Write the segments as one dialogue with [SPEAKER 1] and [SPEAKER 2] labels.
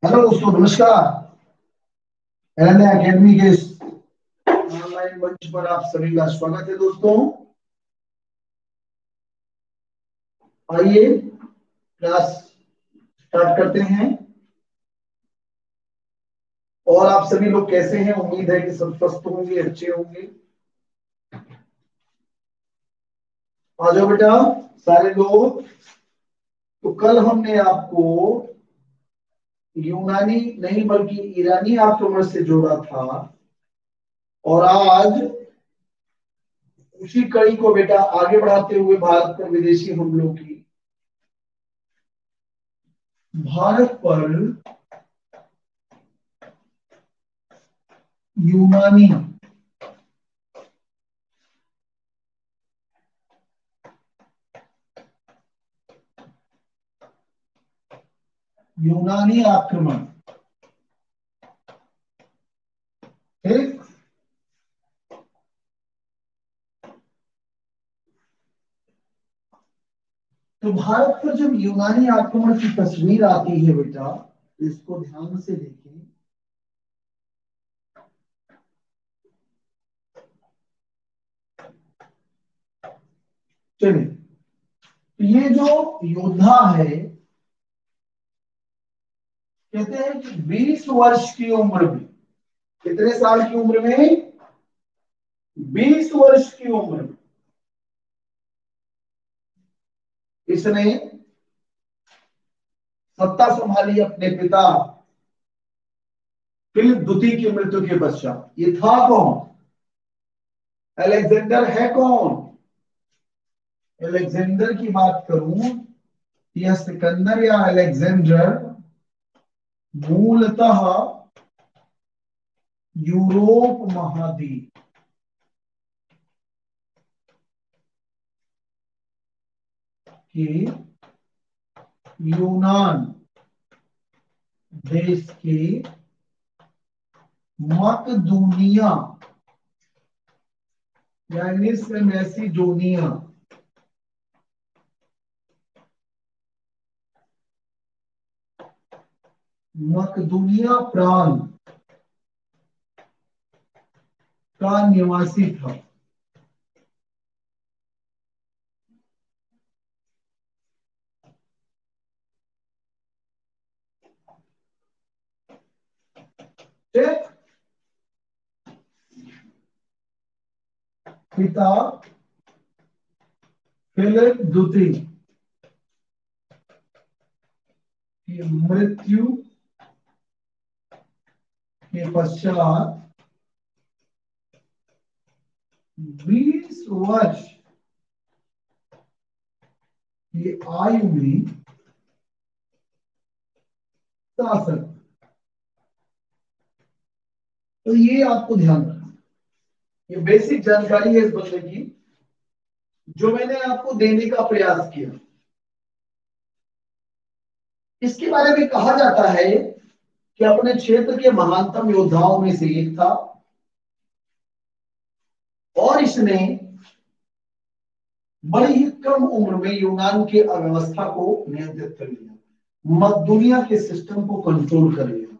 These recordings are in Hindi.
[SPEAKER 1] हेलो दोस्तों, नमस्कार। एलएनए एकेडमी के इस ऑनलाइन मंच पर आप सभी का स्वागत है। दोस्तों, आइए क्लास स्टार्ट करते हैं। और आप सभी लोग कैसे हैं? उम्मीद है कि सब स्वस्थ होंगे, अच्छे होंगे। आ जाओ बेटा, सारे लोग। तो कल हमने आपको यूनानी नहीं बल्कि ईरानी आक्रमण से जोड़ा था, और आज उसी कड़ी को बेटा आगे बढ़ाते हुए भारत पर विदेशी हमलों की, भारत पर यूनानी यूनानी आक्रमण। ठीक। तो भारत पर जब यूनानी आक्रमण की तस्वीर आती है बेटा, इसको ध्यान से देखें। चलिए, तो ये जो योद्धा है, कहते हैं कि 20 वर्ष की उम्र में, कितने साल की उम्र में? 20 वर्ष की उम्र में इसने सत्ता संभाली अपने पिता फिलिप द्वितीय की मृत्यु के पश्चात। ये था कौन? अलेक्जेंडर है कौन? अलेक्जेंडर की बात करूं, यह सिकंदर या अलेक्जेंडर मूलतः यूरोप महाद्वीप के यूनान देश के मकदूनिया या इंग्लिश में मैसिडोनिया मकदूनिया प्रांत का निवासी था। पिता फिलिप द्वितीय की मृत्यु के पश्चात 20 वर्ष की आयु में शासक। तो ये आपको ध्यान रखना, ये बेसिक जानकारी है इस बंदे की, जो मैंने आपको देने का प्रयास किया। इसके बारे में कहा जाता है कि अपने क्षेत्र के महानतम योद्धाओं में से एक था, और इसने बड़ी ही कम उम्र में यूनान की अव्यवस्था को नियंत्रित कर लिया, मकदूनिया के सिस्टम को कंट्रोल कर लिया।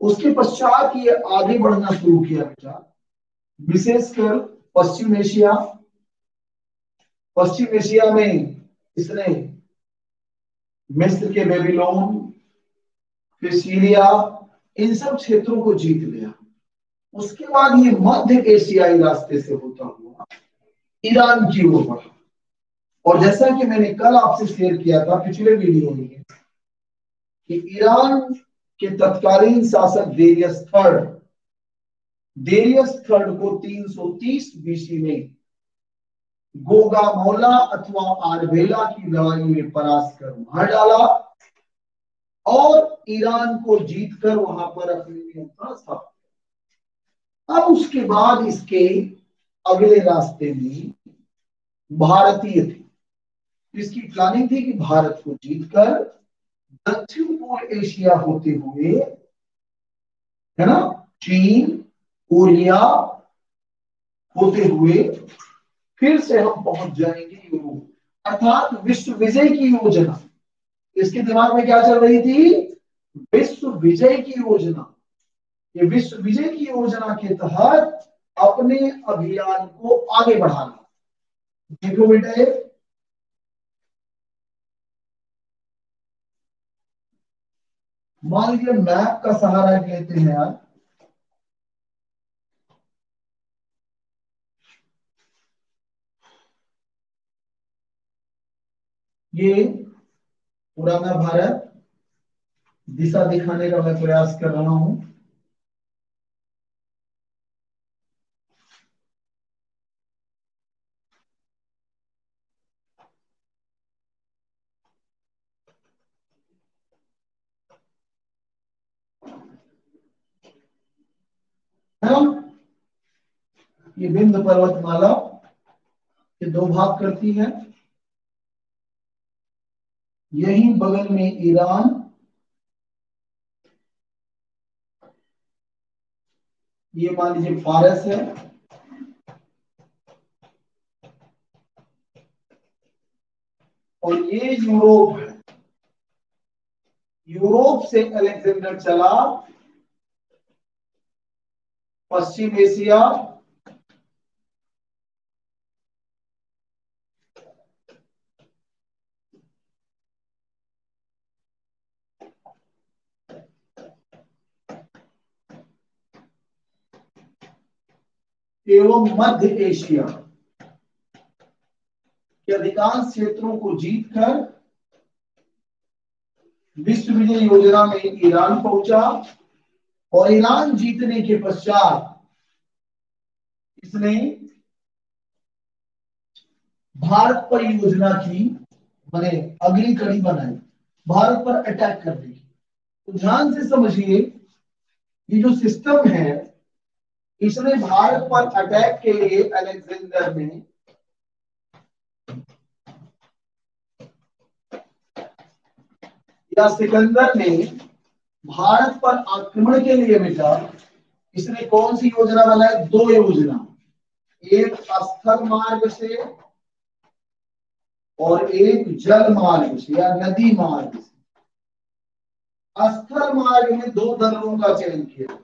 [SPEAKER 1] उसके पश्चात ये आगे बढ़ना शुरू किया बेटा, विशेषकर पश्चिम एशिया में इसने मिस्र के बेबीलोन, फिर सीरिया, इन सब क्षेत्रों को जीत लिया। उसके बाद ये मध्य एशियाई रास्ते से होता हुआ ईरान की ओर बढ़ा। और जैसा कि मैंने कल आपसे शेयर किया था पिछले वीडियो में, कि ईरान के तत्कालीन शासक डेरियस थर्ड को 330 बीसी में गोगामोला अथवा आरबेला की लड़ाई में परास्त कर मार डाला, और ईरान को जीतकर वहां पर अपने नियंत्रण स्थापित। अब उसके बाद इसके अगले रास्ते में भारतीय थे। इसकी प्लानिंग थी कि भारत को जीतकर दक्षिण पूर्व एशिया होते हुए, है ना, चीन, कोरिया होते हुए फिर से हम पहुंच जाएंगे यूरोप, अर्थात विश्व विजय की योजना इसके दिमाग में क्या चल रही थी? विश्व विजय की योजना, ये विश्व विजय की योजना के तहत अपने अभियान को आगे बढ़ाना। देखो बेटा, ये मान लीजिए मैप का सहारा लेते हैं यार, ये पुराना भारत दिशा दिखाने का मैं प्रयास कर रहा हूं। ये विंध्य पर्वतमाला के दो भाग करती है। यही बगल में ईरान, ये मान लीजिए फारस है, और ये यूरोप है। यूरोप से अलेक्जेंडर चला पश्चिम एशिया, एवं मध्य एशिया के अधिकांश क्षेत्रों को जीतकर विश्व विजय योजना में ईरान पहुंचा, और ईरान जीतने के पश्चात इसने भारत पर योजना की, मैंने अगली कड़ी बनाई भारत पर अटैक करने की। तो ध्यान से समझिए, ये जो सिस्टम है, इसने भारत पर अटैक के लिए अलेक्जेंडर ने या सिकंदर ने भारत पर आक्रमण के लिए बेटा इसने कौन सी योजना बनाई? दो योजना, एक स्थल मार्ग से और एक जल मार्ग से या नदी मार्ग से। स्थल मार्ग में दो दर्रों का चयन किया,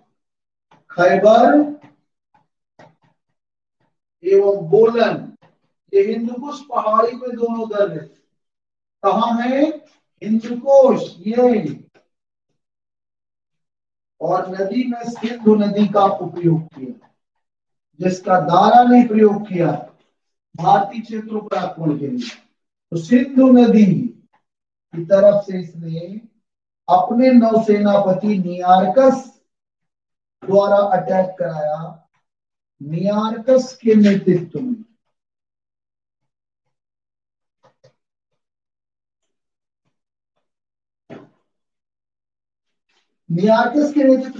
[SPEAKER 1] खैबर एवं बोलन। ये हिंदुकुश पहाड़ी में दोनों दर है। कहाँ है? हिंदुकुश, ये। और नदी में सिंधु नदी का उपयोग किया, जिसका दारा ने प्रयोग किया भारतीय क्षेत्रों पर आक्रमण के लिए। तो सिंधु नदी की तरफ से इसने अपने नौसेनापति नियार्कस द्वारा अटैक कराया। नियार्कस के नेतृत्व में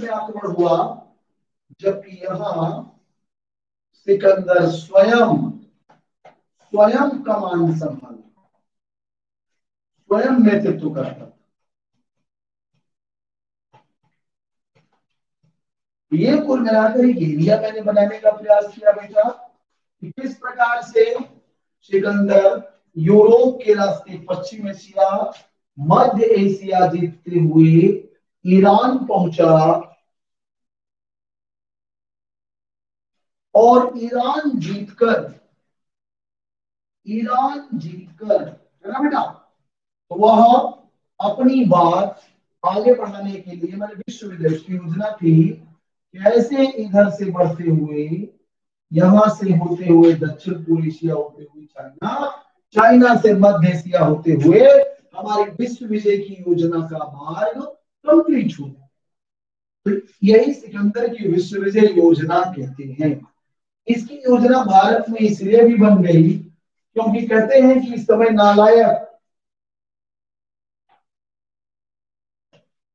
[SPEAKER 1] आक्रमण हुआ, जबकि यहां सिकंदर स्वयं कमान संभाला, स्वयं नेतृत्व करता। ये कुल मिलाकर एक एरिया मैंने बनाने का प्रयास किया बेटा, कि किस प्रकार से सिकंदर यूरोप के रास्ते पश्चिम एशिया, मध्य एशिया जीतते हुए ईरान पहुंचा, और ईरान जीतकर है ना बेटा, तो वह अपनी बात आगे बढ़ाने के लिए मैंने विश्व विजय की योजना थी, कैसे इधर से बढ़ते हुए, यहां से होते हुए दक्षिण पूर्व एशिया होते हुए चाइना, चाइना से मध्य एशिया होते हुए हमारी विश्व विजय की योजना का मार्ग कंप्लीट हो। तो यही सिकंदर की विश्व विजय योजना कहते हैं। इसकी योजना भारत में इसलिए भी बन गई क्योंकि कहते हैं कि इस समय नालायक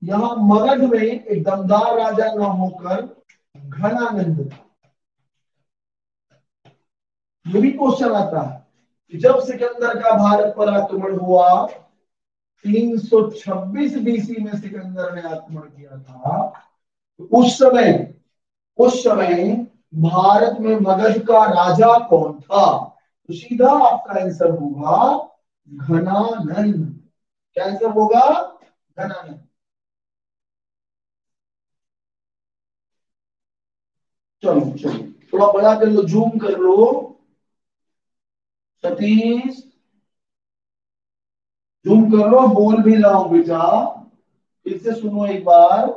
[SPEAKER 1] यहां मगध में एक दमदार राजा न होकर घनानंद था। ये भी क्वेश्चन आता है कि जब सिकंदर का भारत पर आक्रमण हुआ, 326 बीसी में सिकंदर ने आक्रमण किया था, तो उस समय भारत में मगध का राजा कौन था? तो सीधा आपका आंसर होगा घनानंद। क्या आंसर होगा? घनानंद। चलो चलो थोड़ा बड़ा कर लो, जूम कर लो सतीश, जूम कर लो, बोल भी रहा हूं बेटा, फिर से सुनो एक बार।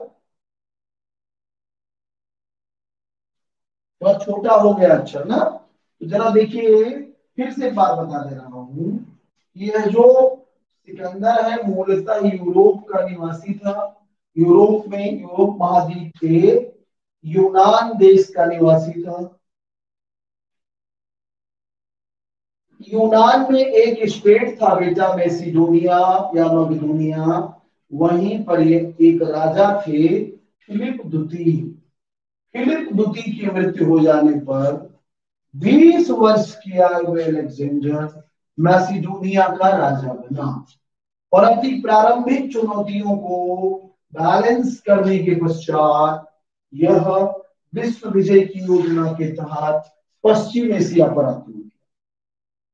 [SPEAKER 1] थोड़ा छोटा हो गया अक्षर ना, तो जरा देखिए, फिर से एक बार बता दे रहा हूं, यह जो सिकंदर है मूलतः यूरोप का निवासी था। यूरोप में, यूरोप महाद्वीप के यूनान देश का निवासी था। यूनान में एक स्टेट था बेटा मैसिडोनिया या मकदूनिया, वहीं पर एक राजा थे फिलिप द्वितीय। फिलिप द्वितीय की मृत्यु हो जाने पर 20 वर्ष किया हुए अलेक्जेंडर मैसिडोनिया का राजा बना, और अपनी प्रारंभिक चुनौतियों को बैलेंस करने के पश्चात यह विश्व विजय की योजना के तहत पश्चिम एशिया पर आक्रमण किया।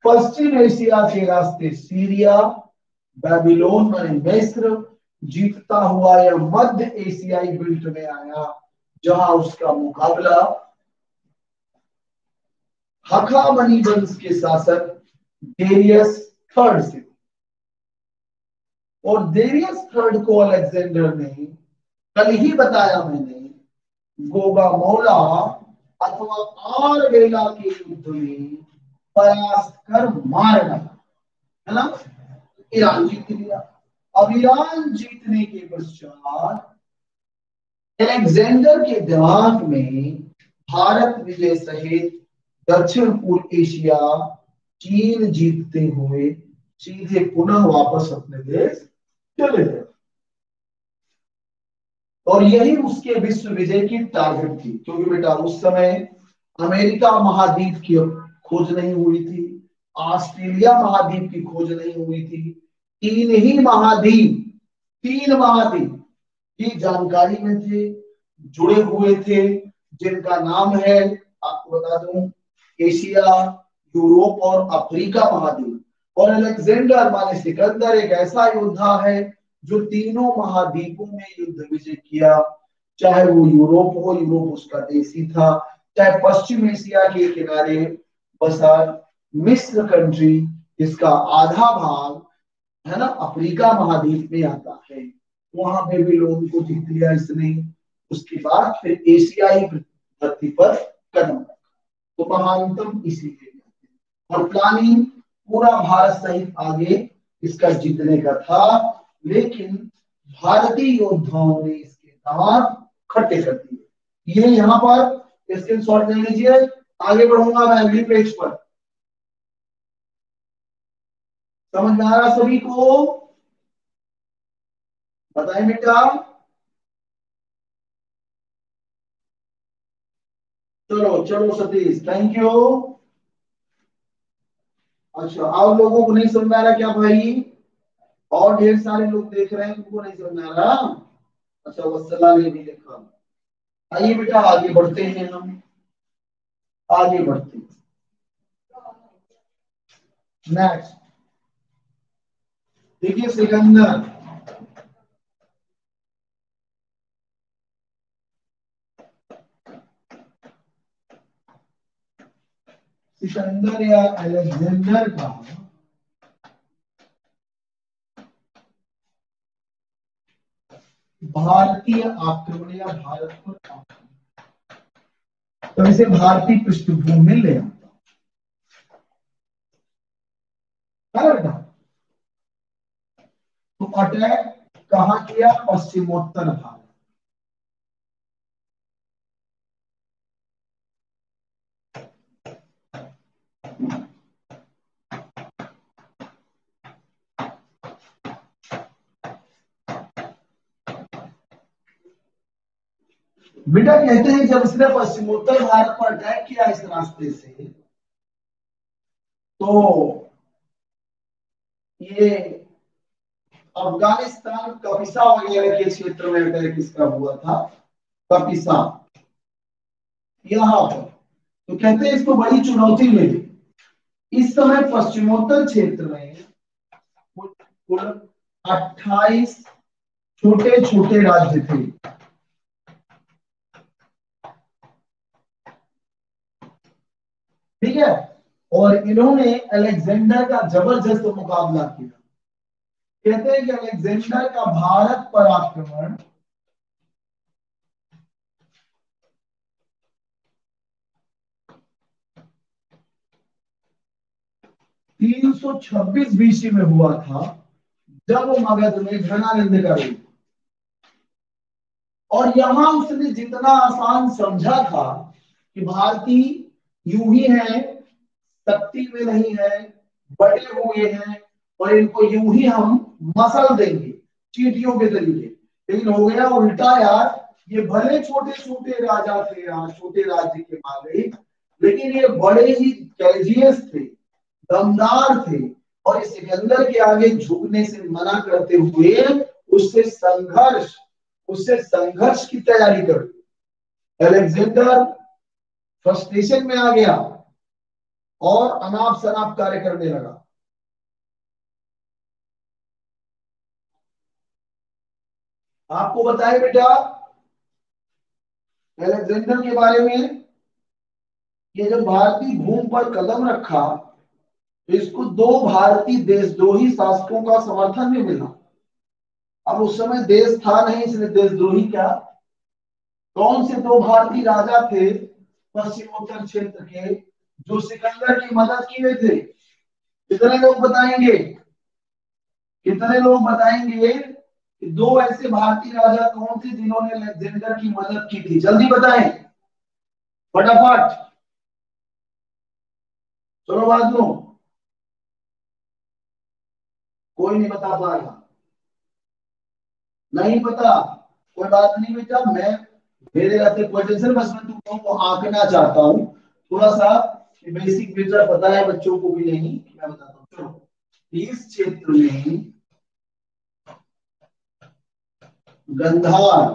[SPEAKER 1] पश्चिम एशिया के रास्ते सीरिया, बेबीलोन माने मिस्र जीतता हुआ यह मध्य एशियाई बेल्ट में आया, जहां उसका मुकाबला हखामनी वंश के शासक डेरियस थर्ड से, और डेरियस थर्ड को अलेक्जेंडर ने, कल ही बताया मैंने, गोगामोला अथवा आरबेला के युद्ध में परास्त कर मार डाला, है ना। ईरान जीत लिया। अब ईरान जीतने के पश्चात अलेक्जेंडर के दिमाग में भारत विजय सहित दक्षिण पूर्व एशिया, चीन जीतते हुए सीधे पुनः वापस अपने देश चले गए, और यही उसके विश्व विजय की टारगेट थी। क्योंकि बेटा उस समय अमेरिका महाद्वीप की खोज नहीं हुई थी, ऑस्ट्रेलिया महाद्वीप की खोज नहीं हुई थी, तीन महाद्वीप की जानकारी में थे, जुड़े हुए थे, जिनका नाम है, आपको बता दूं, एशिया, यूरोप और अफ्रीका महाद्वीप। और अलेक्जेंडर माने सिकंदर एक ऐसा योद्धा है जो तीनों महाद्वीपों में युद्ध विजय किया, चाहे वो यूरोप हो, यूरोप उसका देश ही था, चाहे पश्चिम एशिया के किनारे बसा मिस्र कंट्री, जिसका आधा भाग, है ना, अफ्रीका महाद्वीप में आता है, वहां पे भी लोगों को जीत लिया इसने। उसके बाद फिर एशियाई धरती पर कदम रखा, तो महानतम इसीलिए, और प्लानिंग पूरा भारत सहित आगे इसका जीतने का था, लेकिन भारतीय योद्धाओं ने इसके दांत खट्टे कर दिए। ये यहाँ पर स्क्रीनशॉट ले लीजिए, आगे बढ़ूंगा मैं अगली पेज पर। समझ में आ रहा सभी को? बताएं बेटा। चलो चलो सतीश, थैंक यू। अच्छा, और लोगों को नहीं समझ आ रहा क्या भाई? और ढेर सारे लोग देख रहे हैं, उनको नहीं समझ आ रहा? अच्छा, वत्सला ने भी लिखा। आइए बेटा आगे बढ़ते हैं, हम आगे बढ़ते हैं। नेक्स्ट देखिए, सिकंदर, सिकंदर या अलेक्जेंडर का भारतीय आक्रमण या भारत पर आक्रमण, तो इसे भारतीय पृष्ठभूमि में ले आता है बेटा। तो अटैक कहां किया? पश्चिमोत्तर भारत। बेटा कहते हैं जब इसने पश्चिमोत्तर भारत पर अटैक किया इस रास्ते से, तो ये अफगानिस्तान, कपिसा वगैरह के क्षेत्र में अटैक इसका हुआ था, कपिसा यहाँ पर। तो कहते हैं इसको बड़ी चुनौती मिली। इस समय पश्चिमोत्तर क्षेत्र में कुल 28 छोटे छोटे राज्य थे। ठीक है। और इन्होंने अलेक्जेंडर का जबरदस्त मुकाबला किया। कहते हैं कि अलेक्जेंडर का भारत पर आक्रमण 326 बीसी में हुआ था, जब वो मगध में घनानंद का रूप, और यहां उसने जितना आसान समझा था कि भारतीय यूं ही है, शक्ति में नहीं है, बड़े हुए हैं और इनको यूं ही हम मसल देंगे चींटियों के तरीके, लेकिन हो गया उल्टा यार। ये भले छोटे छोटे राजा थे यार, छोटे राज्य के मालिक, लेकिन ये बड़े ही कैजियस थे, दमदार थे, और इस सिकंदर के आगे झुकने से मना करते हुए उससे संघर्ष की तैयारी कर। अलेक्जेंडर फ्रस्ट्रेशन में आ गया और अनाप शनाप कार्य करने लगा। आपको बताए बेटा अलेक्जेंडर के बारे में, ये जब भारतीय भूमि पर कदम रखा तो इसको दो भारतीय देशद्रोही शासकों का समर्थन भी मिला। अब उस समय देश था नहीं, इसलिए देशद्रोही क्या, कौन से दो भारतीय राजा थे पश्चिमोत्तर क्षेत्र के जो सिकंदर की मदद किए थे? कितने लोग बताएंगे? कितने लोग बताएंगे कि दो ऐसे भारतीय राजा कौन थे जिन्होंने अलेक्जेंडर की मदद की थी? जल्दी बताएं फटाफट। चलो बात लो, कोई नहीं बता पाएगा, नहीं पता, कोई बात नहीं बेटा, मैं मेरे रहते कोई टेंशन, बस मैं तुम को आंकना चाहता हूँ थोड़ा सा, बेसिक बेटा पता है बच्चों को भी नहीं, मैं बताता हूँ। चलो, इस क्षेत्र में गंधार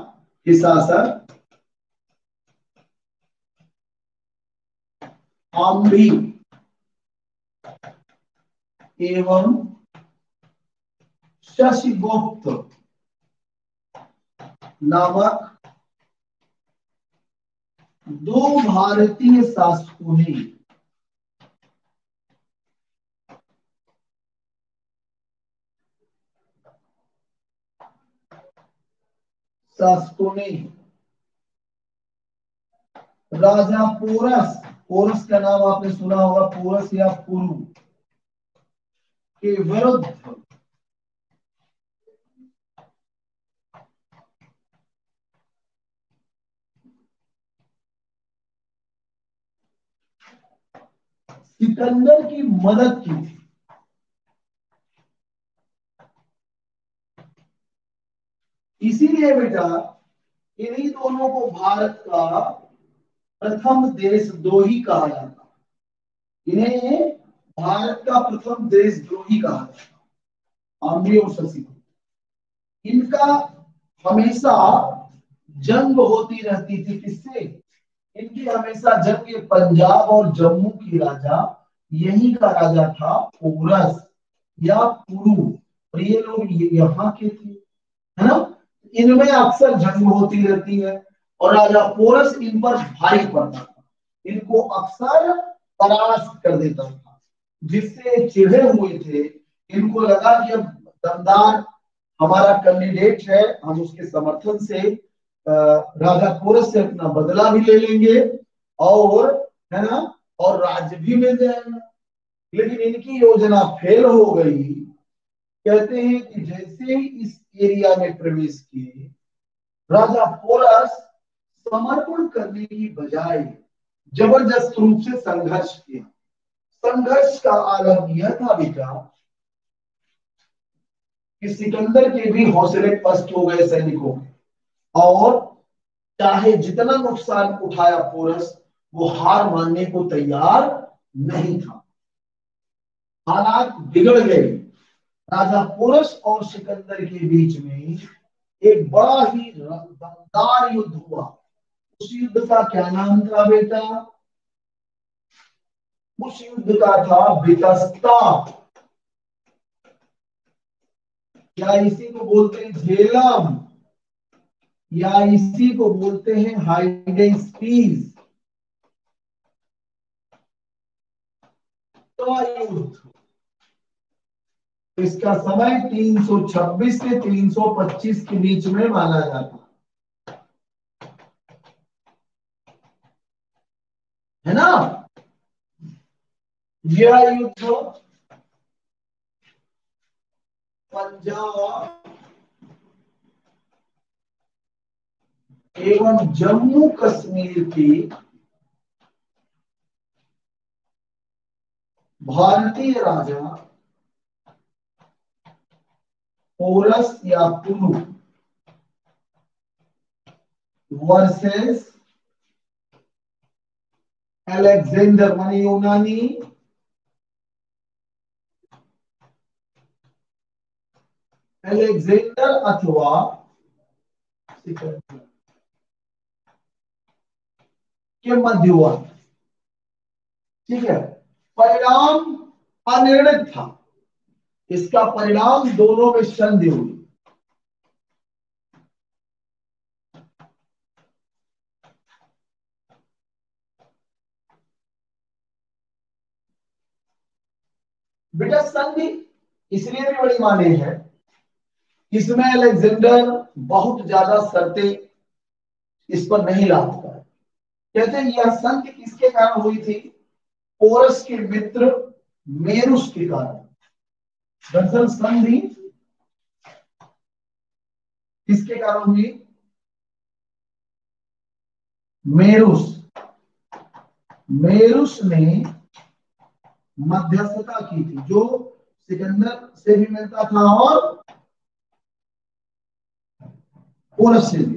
[SPEAKER 1] के शासक आम्री एवं शशिगुप्त नामक दो भारतीय शासकों ने राजा पोरस, पोरस का नाम आपने सुना होगा, पोरस या पुरु के विरुद्ध सिकंदर की मदद की थी। इसीलिए बेटा इन्हीं दोनों को भारत का प्रथम देशद्रोही कहा जाता, इन्हें भारत का प्रथम देशद्रोही कहा जाता, आम्री और शशि। इनका हमेशा जंग होती रहती थी, किससे? इनकी हमेशा जंग पंजाब और जम्मू की राजा, यही का राजा था पोरस या पुरु, और ये लोग यहाँ के थे, है ना। इनमें अक्सर जंग होती रहती है और राजा पोरस इन पर भारी पड़ता था, इनको अक्सर परास्त कर देता था, जिससे चिढ़े हुए थे। इनको लगा कि अब दमदार हमारा कैंडिडेट है, हम उसके समर्थन से राजा पोरस से अपना बदला भी ले लेंगे और, है ना, और राज्य भी मिल जाएगा। लेकिन इनकी योजना फेल हो गई। कहते हैं कि जैसे ही इस एरिया में प्रवेश किए, राजा पोरस समर्पण करने की बजाय जबरदस्त रूप से संघर्ष किया। संघर्ष का आलम यह था बेटा कि सिकंदर के भी हौसले पस्त हो गए सैनिकों के, और चाहे जितना नुकसान उठाया पोरस, वो हार मानने को तैयार नहीं था। हालात बिगड़ गए। राजा पोरस और सिकंदर के बीच में एक बड़ा ही दमदार युद्ध हुआ। उस युद्ध का क्या नाम था बेटा? उस युद्ध का था वितस्ता। क्या इसी को बोलते हैं झेलम, या इसी को बोलते हैं हाइडेस्पीस? पंजवा युद्ध, इसका समय 326 से 325 के बीच में माना जाता है ना। यह युद्ध पंजाब एवं जम्मू कश्मीर की भारतीय राजा पोरस या पुरु वर्सेस अलेक्जेंडर माने यूनानी अलेक्जेंडर अथवा सिकंदर के मध्य हुआ। ठीक है, परिणाम अनिर्णित था, इसका परिणाम दोनों में संधि हुई। बेटा संधि इसलिए भी बड़ी माने है, इसमें अलेक्जेंडर बहुत ज्यादा शर्तें इस पर नहीं लादता है। कहते हैं यह संधि किसके कारण हुई थी? पोरस के मित्र मेरुस के कारण। दरअसल संधि किसके कारण हुई? मेरुस ने मध्यस्थता की थी, जो सिकंदर से भी मिलता था और पोरस से भी।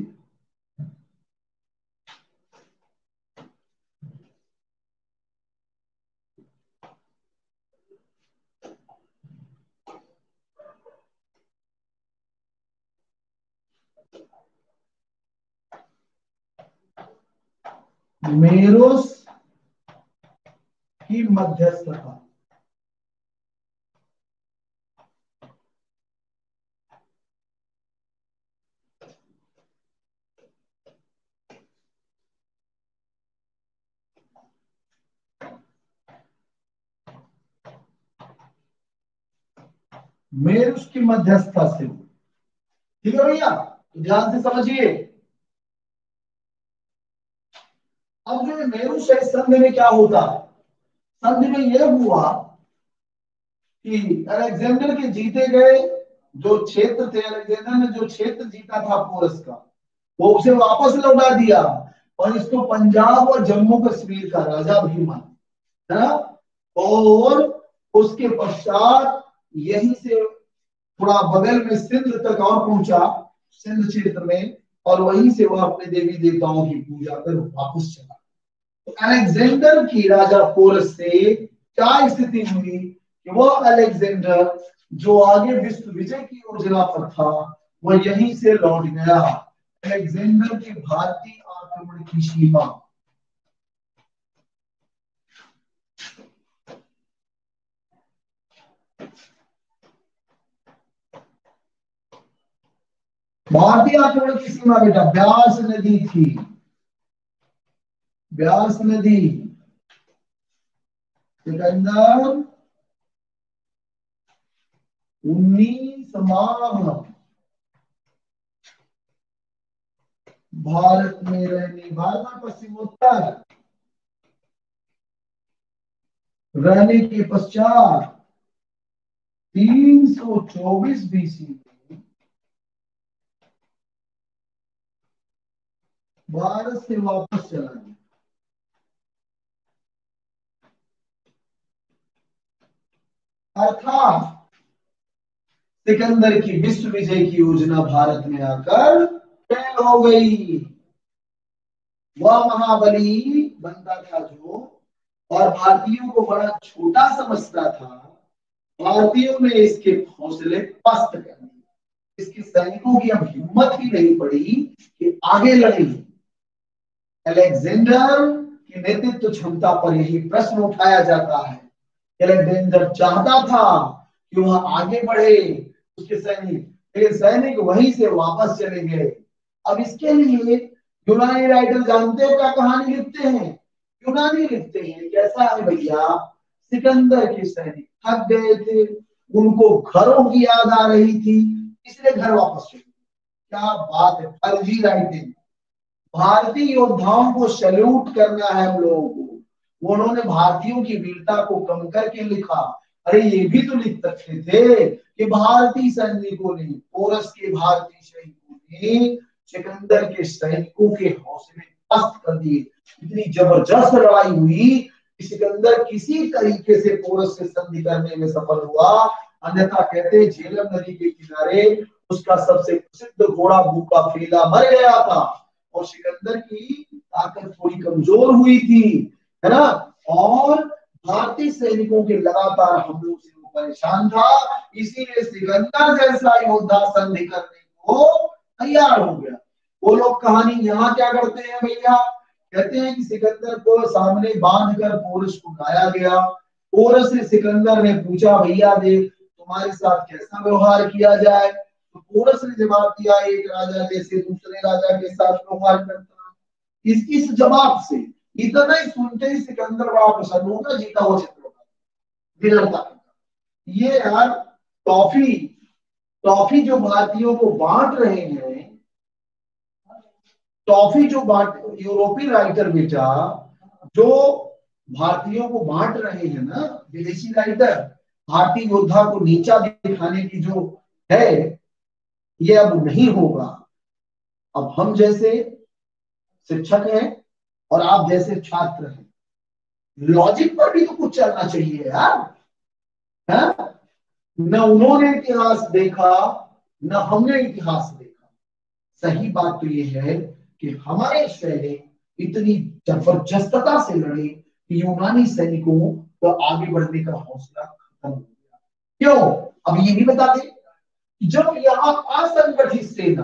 [SPEAKER 1] मेरुस की मध्यस्थता मेरुस की मध्यस्थता से। ठीक है भैया, तो ध्यान से समझिए। अब जो मेरुस है, संधि में क्या होता है? संधि में यह हुआ कि अलेक्जेंडर के जीते गए जो क्षेत्र थे, अलेक्जेंडर ने जो क्षेत्र जीता था पोरस का, वो उसे वापस लौटा दिया और इसको पंजाब और जम्मू कश्मीर का राजा भी माना, है ना। और उसके पश्चात यहीं से थोड़ा बगल में सिंध तक और पहुंचा, सिंध क्षेत्र में, और वहीं से वह अपने देवी देवताओं की पूजा कर वापस चला। तो अलेक्जेंडर की राजा पोरस से क्या स्थिति हुई कि वह अलेक्जेंडर जो आगे विश्व विजय की योजना पर था, वह यहीं से लौट गया। अलेक्जेंडर के भारतीय आक्रमण की सीमा बेटा ब्यास नदी थी। ब्यास नदी सिकंदर 19 माह भारत में रहने, भारत पश्चिमोत्तर रहने के पश्चात 324 बीसी में भारत से वापस चला गया। अर्थात सिकंदर की विश्व विजय की योजना भारत में आकर फेल हो गई। वह महाबली बनता था जो, और भारतीयों को बड़ा छोटा समझता था, भारतीयों ने इसके हौसले पस्त कर दिए। इसके सैनिकों की अब हिम्मत ही नहीं पड़ी कि आगे लड़े। अलेक्जेंडर की नेतृत्व क्षमता पर यही प्रश्न उठाया जाता है। अलेक्जेंडर चाहता था कि वह आगे बढ़े, उसके सैनिक वहीं से वापस चले गए। अब इसके लिए यूनानी राइटर जानते हो क्या कहानी लिखते हैं? यूनानी लिखते हैं कैसा है भैया, सिकंदर के सैनिक थक गए थे, उनको घरों की याद आ रही थी, इसलिए घर वापस चले। क्या बात है, फर्जी राइटिंग। भारतीय योद्धाओं को सैल्यूट करना है हम लोगों को। उन्होंने भारतीयों की वीरता को कम करके लिखा। अरे ये भी तो लिख सकते थे कि भारतीय सैनिकों ने, पोरस के भारतीय सैनिकों ने सिकंदर के सैनिकों के हौसले पस्त कर दिए। इतनी जबरदस्त लड़ाई हुई कि सिकंदर किसी तरीके से पोरस से संधि करने में सफल हुआ। अन्यथा कहते झेलम नदी के किनारे उसका सबसे प्रसिद्ध घोड़ा भूखा फीला मर गया था और सिकंदर की ताकत थोड़ी कमजोर हुई थी, है ना। और भारतीय सैनिकों के लगातार हमलों से वो परेशान था, इसीलिए सिकंदर जैसा योद्धा संधि करने को तैयार हो गया। वो लोग कहानी यहाँ क्या करते हैं भैया, कहते हैं कि सिकंदर को सामने बांध कर पोरस को लाया गया। पोरस से सिकंदर ने पूछा, भैया देख तुम्हारे साथ कैसा व्यवहार किया जाए। तो पोरस ने जवाब दिया, एक राजा जैसे दूसरे राजा के साथ व्यवहार करता। इस जवाब से इतना ही सुनते ही सिकंदर बड़ा प्रसन्न होगा, जीता हुआ चित्र ये यार टॉफी टॉफी जो भारतीयों को बांट रहे हैं, टॉफी जो बांट यूरोपीय राइटर बेटा जो भारतीयों को बांट रहे हैं ना, विदेशी राइटर, भारतीय योद्धा को नीचा दिखाने की जो है, ये अब नहीं होगा। अब हम जैसे शिक्षक हैं और आप जैसे छात्र हैं, लॉजिक पर भी तो कुछ चलना चाहिए यार, है? न उन्होंने इतिहास देखा न हमने इतिहास देखा। सही बात तो ये है कि हमारे सैनिक इतनी जबरदस्तता से लड़े कि यूनानी सैनिकों को आगे बढ़ने का हौसला खत्म हो गया। क्यों? अब ये भी बता दें, जब यहाँ असंगठित सेना,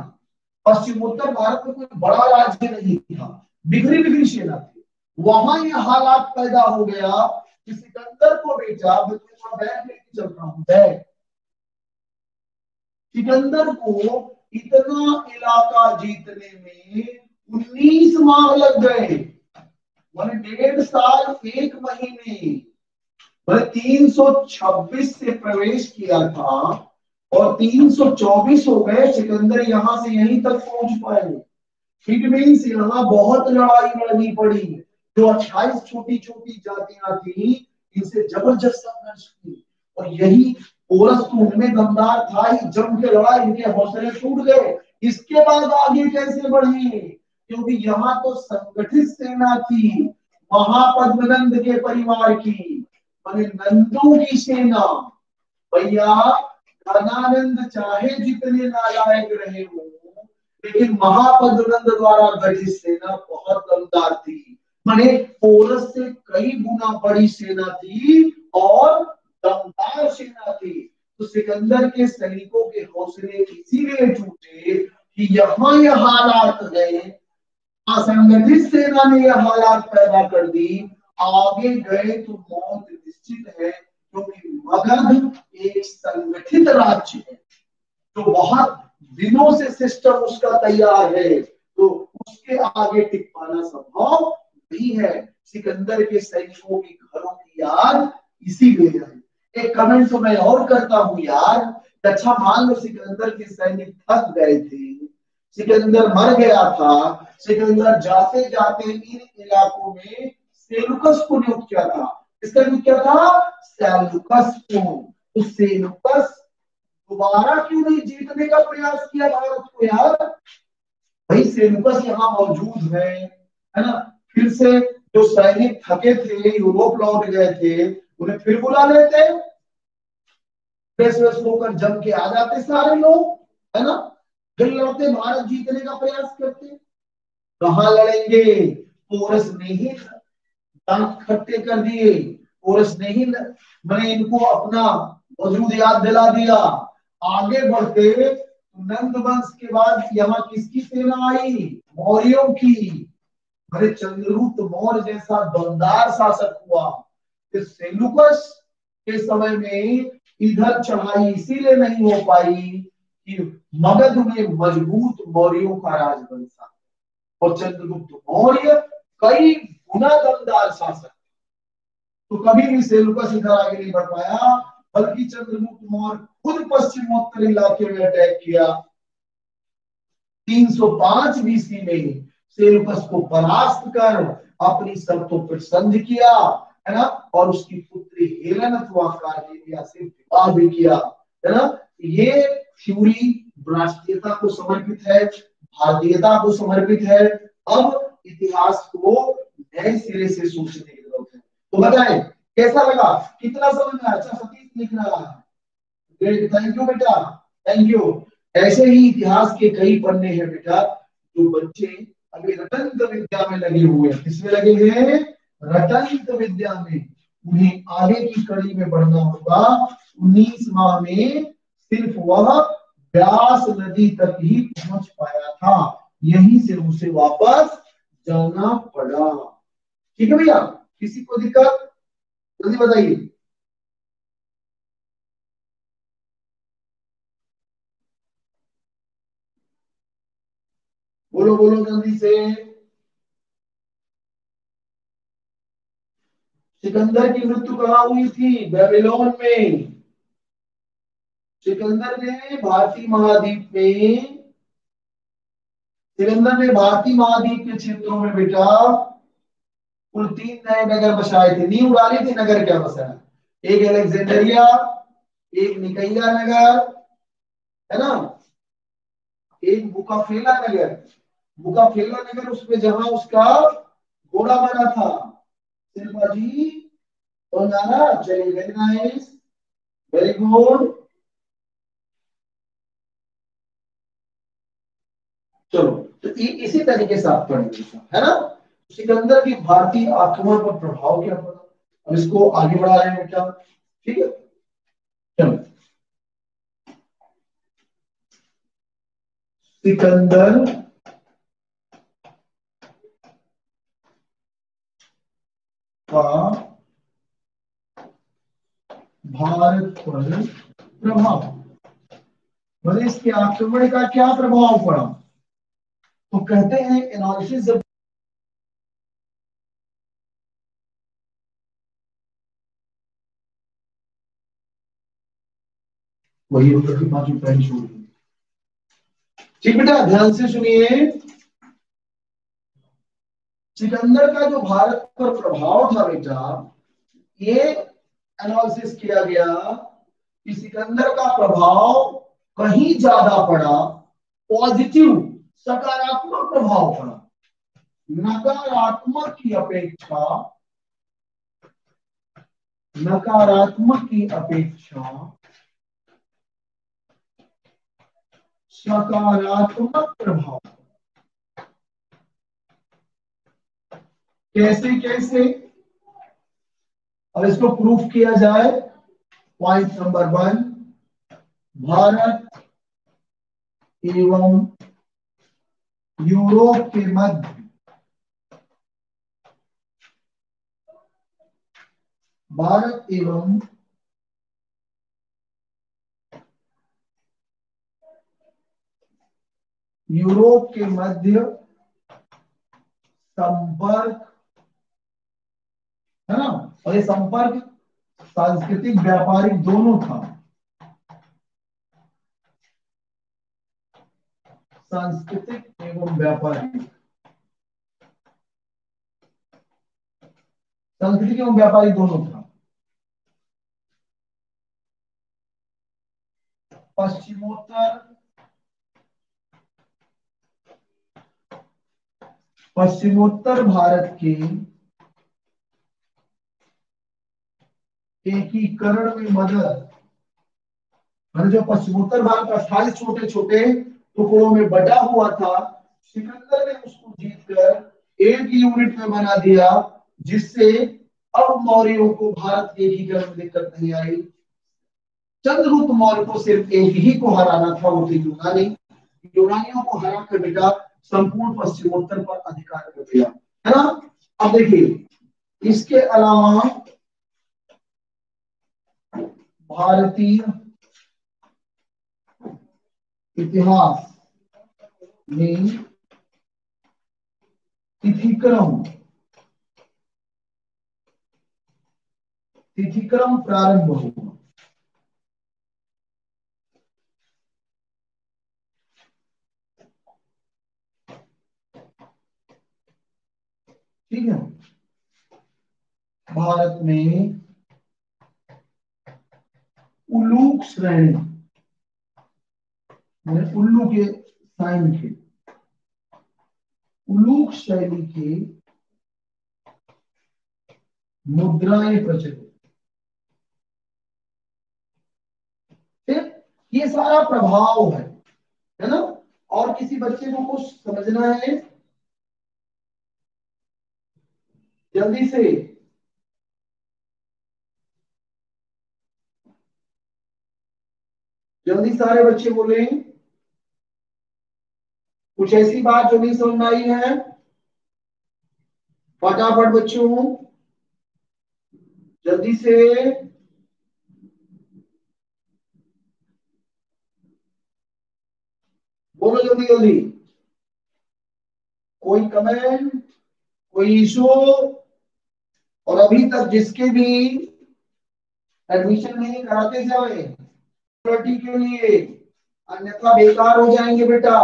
[SPEAKER 1] पश्चिमोत्तर भारत में कोई बड़ा राज्य नहीं था, बिखरी बिखरी सेना थी, वहां ये हालात पैदा हो गया कि सिकंदर को बेचा, मैं थोड़ा बैग लेके चल रहा हूं, बैग सिकंदर को इतना इलाका जीतने में 19 माह लग गए, मैंने 1.5 साल 1 महीने, मैंने 326 से प्रवेश किया था और 324 हो गए। सिकंदर यहां से यहीं तक पहुंच पाए। इट मीन्स यहाँ बहुत लड़ाई लड़नी पड़ी। जो 28 छोटी छोटी जातियां थी, इनसे जबरदस्त संघर्ष की, और यही पोरस तो उनमें दमदार था ही, जम के लड़ा, इनके हौसले टूट गए। इसके बाद आगे कैसे बढ़े, क्योंकि यहाँ तो संगठित सेना थी, महापद्मनंद के परिवार की, माने नंदों की सेना। भैया घनानंद चाहे जितने नालायक रहे हो, लेकिन महापद्मनंद द्वारा गठित सेना बहुत दमदार थी, माने पोरस से कई गुना बड़ी सेना थी और दमदार सेना थी। तो सिकंदर के सैनिकों के हौसले इसीलिए टूटे कि यहाँ ये हालात गए, असंगठित सेना ने यह हालात पैदा कर दी, आगे गए तो मौत निश्चित है, क्योंकि मगध एक संगठित राज्य है, तो बहुत दिनों से सिस्टम उसका तैयार है, तो उसके आगे टिक पाना संभव नहीं है। सिकंदर के सैनिकों की घरों की याद इसीलिए है। एक कमेंट तो मैं और करता हूं यार, अच्छा मान लो सिकंदर के सैनिक थक गए थे, सिकंदर मर गया था, सिकंदर जाते जाते इन इलाकों में सेलुकस को नियुक्त किया था। किसका नियुक्त किया था? सेलुकस को। तो सेलुकस दोबारा क्यों नहीं जीतने का प्रयास किया भारत को यार? भाई सेलुकस यहाँ मौजूद है ना। फिर से जो सैनिक थके थे, यूरोप लौट गए थे, उन्हें फिर बुला लेते, होकर जम के आ जाते सारे लोग, है ना। फिर लड़ते, भारत जीतने का प्रयास करते। कहां लड़ेंगे? पोरस ने ही दांत खट्टे कर दिए, पोरस ने ही मैंने इनको अपना वजूद याद दिला दिया। आगे बढ़ते नंद वंश के बाद यहाँ किसकी सेना आई? मौर्यों की। अरे चंद्रगुप्त मौर्य जैसा दमदार शासक हुआ। फिर सेलुकस के समय में इधर चढ़ाई इसीलिए नहीं हो पाई कि मगध में मजबूत मौर्यों का राजवंश था, और चंद्रगुप्त मौर्य कई गुना दमदार शासक। तो कभी भी सेलुकस इधर आगे नहीं बढ़ पाया, बल्कि चंद्रगुप्त मौर्य खुद पश्चिमोत्तर इलाके में अटैक किया। 305 बीसी में सेलुकस को परास्त कर अपनी शर्तों पर संधि किया, है ना, और उसकी पुत्री हेलेन अथवा कार्नेलिया से विवाह भी किया, है ना। ये थ्योरी राष्ट्रीयता को समर्पित है, भारतीयता को समर्पित है। अब इतिहास को नए सिरे से सोचने की जरूरत है। तो बताएं कैसा लगा, कितना समझ में आया? अच्छा सतीश लिख रहा है, ग्रेट, थैंक यू बेटा, थैंक यू। ऐसे ही इतिहास के कई पन्ने हैं बेटा, जो बच्चे अभी रटंत विद्या में लगे हुए हैं। किसमें लगे हैं? रटंत विद्या में। उन्हें आगे की कड़ी में बढ़ना होगा। 19 माह में सिर्फ वह व्यास नदी तक ही पहुंच पाया था, यहीं से उसे वापस जाना पड़ा। ठीक है भैया, किसी को दिक्कत? जल्दी बताइए। बोलो बोलो जल्दी से। सिकंदर की मृत्यु कहाँ हुई थी? बेबीलोन में। सिकंदर ने भारतीय महाद्वीप में, सिकंदर ने भारतीय महाद्वीप के क्षेत्रों में बेटा कुल 3 नए नगर बसाए थे, नींव डाली थी नगर क्या बसाया। एक अलेक्जेंडरिया, एक निकैया नगर, है ना, एक बुकाफेला नगर। बुकाफेला नगर उसमें जहां उसका घोड़ा बना था। शिल्पा जी तो जाना, चलिए, वेरी नाइस, वेरी गुड। चलो, तो इसी तरीके से आप पढ़ेंगे, है ना। सिकंदर की भारतीय आक्रमण पर प्रभाव क्या पड़ा, अब इसको आगे बढ़ा रहे हैं बेटा। ठीक है, चलो। सिकंदर का भारत पर प्रभाव, मतलब इसके आक्रमण का क्या प्रभाव पड़ा। तो कहते हैं एनालिसिस जब वही होकर के 5 पॉइंट छोड़। ठीक बेटा, ध्यान से सुनिए। सिकंदर का जो भारत पर प्रभाव था बेटा, ये एनालिसिस किया गया कि सिकंदर का प्रभाव कहीं ज्यादा पड़ा, पॉजिटिव, सकारात्मक प्रभाव पड़ा। नकारात्मक की अपेक्षा, नकारात्मक की अपेक्षा सकारात्मक प्रभाव। कैसे कैसे, अब इसको प्रूफ किया जाए। पॉइंट नंबर 1, भारत एवं यूरोप के मध्य, भारत एवं यूरोप के मध्य संपर्क, है ना, और ये संपर्क सांस्कृतिक व्यापारिक दोनों था। सांस्कृतिक एवं व्यापारिक, सांस्कृतिक एवं व्यापारिक दोनों था। पश्चिमोत्तर, पश्चिमोत्तर भारत के एकीकरण में मदद, मतलब जो पश्चिमोत्तर भारत 28 छोटे छोटे टुकड़ों में बटा हुआ था, सिकंदर ने उसको जीतकर एक यूनिट में बना दिया, जिससे अब मौर्यों को भारत के एकीकरण में दिक्कत नहीं आई। चंद्रगुप्त मौर्य को सिर्फ एक ही को हराना था, वो थे यूनानी। यूनानियों को हरा कर बेटा संपूर्ण पश्चिमोत्तर पर अधिकार कर दिया, है ना। अब देखिए, इसके अलावा भारतीय इतिहास में तिथिक्रम तिथिक्रम प्रारंभ होगा। ठीक है, भारत में उल्लूक श्रेणी, उल्लू के साइन के, उल्लूक शैली के मुद्राएं प्रचलित। ये सारा प्रभाव है ना। और किसी बच्चे को कुछ समझना है जल्दी से, जल्दी सारे बच्चे बोले कुछ ऐसी बात जो नहीं समझ में आई है, फटाफट बच्चों जल्दी से। बोलो जल्दी जल्दी, कोई कमेंट, कोई इशू। और अभी तक जिसके भी एडमिशन नहीं कराते जाए के लिए, अन्यथा बेकार हो जाएंगे बेटा।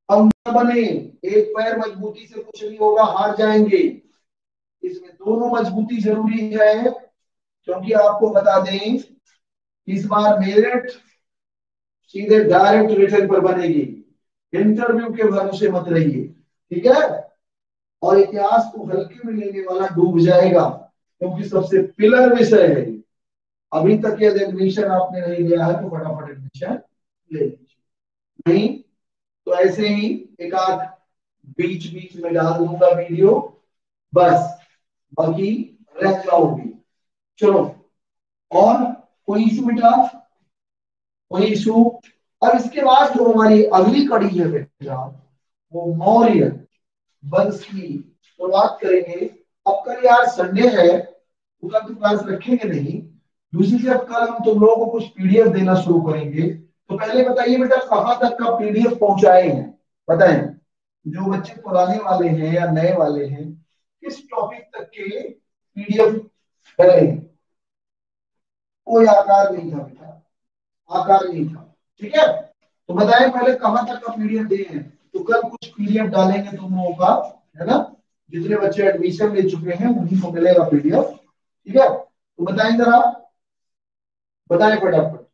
[SPEAKER 1] हम न बने, एक पैर मजबूती से कुछ नहीं होगा, हार जाएंगे। इसमें दोनों मजबूती जरूरी है, क्योंकि आपको बता दें इस बार मेरिट सीधे डायरेक्ट रिटर्न पर बनेगी, इंटरव्यू के भरोसे मत रहिए, ठीक है। और इतिहास को हल्के में लेने वाला डूब जाएगा, क्योंकि सबसे पिलर विषय है। अभी तक यदि एडमिशन आपने नहीं लिया है तो फटाफट एडमिशन ले लीजिए, नहीं तो ऐसे ही एक आध बीच बीच में डाल दूंगा वीडियो, बस बाकी रह जाओगे। चलो, और कोई इशू बेटा, कोई इशू। अब इसके बाद जो हमारी अगली कड़ी है बेटा, वो मौर्य वंश की शुरुआत करेंगे। अब कल यार संडे है, कल तो क्लास रखेंगे नहीं। दूसरी तरफ कल हम तुम लोगों को कुछ पीडीएफ देना शुरू करेंगे। तो पहले बताइए बेटा कहां तक का पीडीएफ पहुंचाए हैं, बताएं। जो बच्चे पुराने वाले हैं या नए वाले हैं, किस टॉपिक तक के पीडीएफ करें? कोई आकार नहीं था बेटा, आकार नहीं था, ठीक है। तो बताएं पहले कहां तक का पीडीएफ दे हैं। तो कल कुछ पीडीएफ डालेंगे तुम लोगों का, है ना। जितने बच्चे एडमिशन ले चुके हैं उन्हीं को मिलेगा पीडीएफ, ठीक है। तो बताएं जरा, बताएं फटाफट।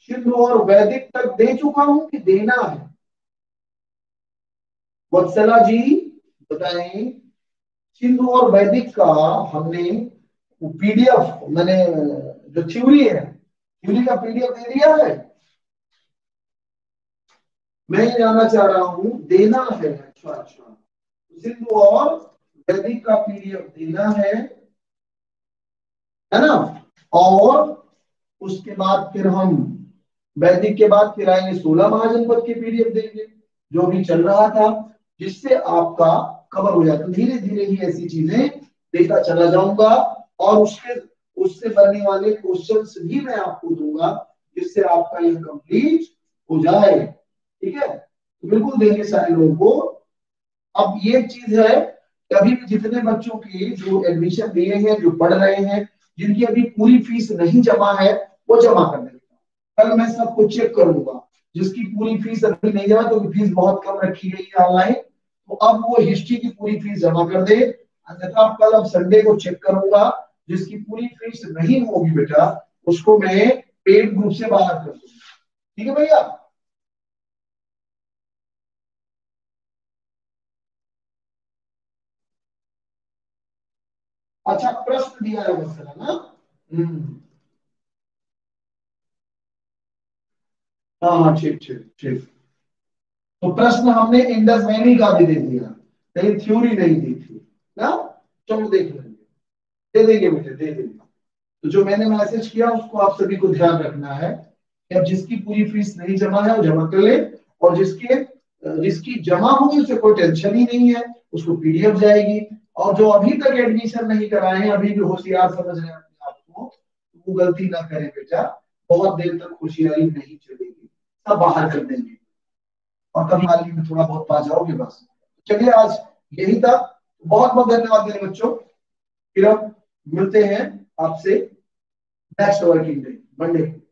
[SPEAKER 1] सिंधु और वैदिक तक दे चुका हूं कि देना है? वत्सला जी बताएं। सिंधु और वैदिक का हमने पीडीएफ, मैंने जो थ्योरी है, थ्योरी का पीडीएफ दे दिया है। मैं ये जानना चाह रहा हूं, देना है? अच्छा अच्छा, सिंधु और वैदिक का पीडीएफ देना है ना। और उसके बाद फिर हम वैदिक के बाद फिर आएंगे 16 महाजनपद के पीडीएफ देंगे, जो भी चल रहा था, जिससे आपका कवर हो जाता। धीरे धीरे ही ऐसी चीजें देता चला जाऊंगा, और उससे बनने वाले क्वेश्चंस भी मैं आपको दूंगा, जिससे आपका यह कंप्लीट हो जाए, ठीक है। तो बिल्कुल देंगे सारे लोगों को। अब ये चीज है कि अभी भी जितने बच्चों की जो एडमिशन लिए हैं, जो पढ़ रहे हैं, जिनकी अभी पूरी फीस नहीं जमा है, वो जमा कर देंगे। कल मैं सबको चेक करूंगा, जिसकी पूरी फीस अभी नहीं जमा, तो फीस बहुत कम रखी गई है ऑनलाइन, तो अब वो हिस्ट्री की पूरी फीस जमा कर दे। अन्यथा कल अब संडे को चेक करूंगा, जिसकी पूरी फीस नहीं होगी बेटा, उसको मैं पेड ग्रुप से बाहर कर दूंगा, ठीक है भैया। अच्छा, प्रश्न दिया है मसला ना। हाँ हाँ, ठीक ठीक ठीक। तो प्रश्न हमने इंडस वैली का भी दे दिया, कहीं थ्योरी नहीं दी थी ना। चलो देख लेंगे, दे देंगे बेटे, दे देंगे। तो जो मैंने मैसेज किया उसको आप सभी को ध्यान रखना है कि अब जिसकी पूरी फीस नहीं जमा है वो जमा कर ले, और जिसकी जमा होगी उसे कोई टेंशन ही नहीं है, उसको पीडीएफ जाएगी। और जो अभी तक एडमिशन नहीं कराए हैं, अभी भी होशियार समझ रहे हैं अपने आप को, वो गलती ना करें बेटा, बहुत देर तक होशियारी नहीं चलेगी, सब बाहर कर देंगे, और कभी हाल में थोड़ा बहुत पा जाओगे बस। चलिए आज यही था, बहुत बहुत धन्यवाद मेरे बच्चों, फिर हम मिलते हैं आपसे नेक्स्ट वर्किंग डे मंडे।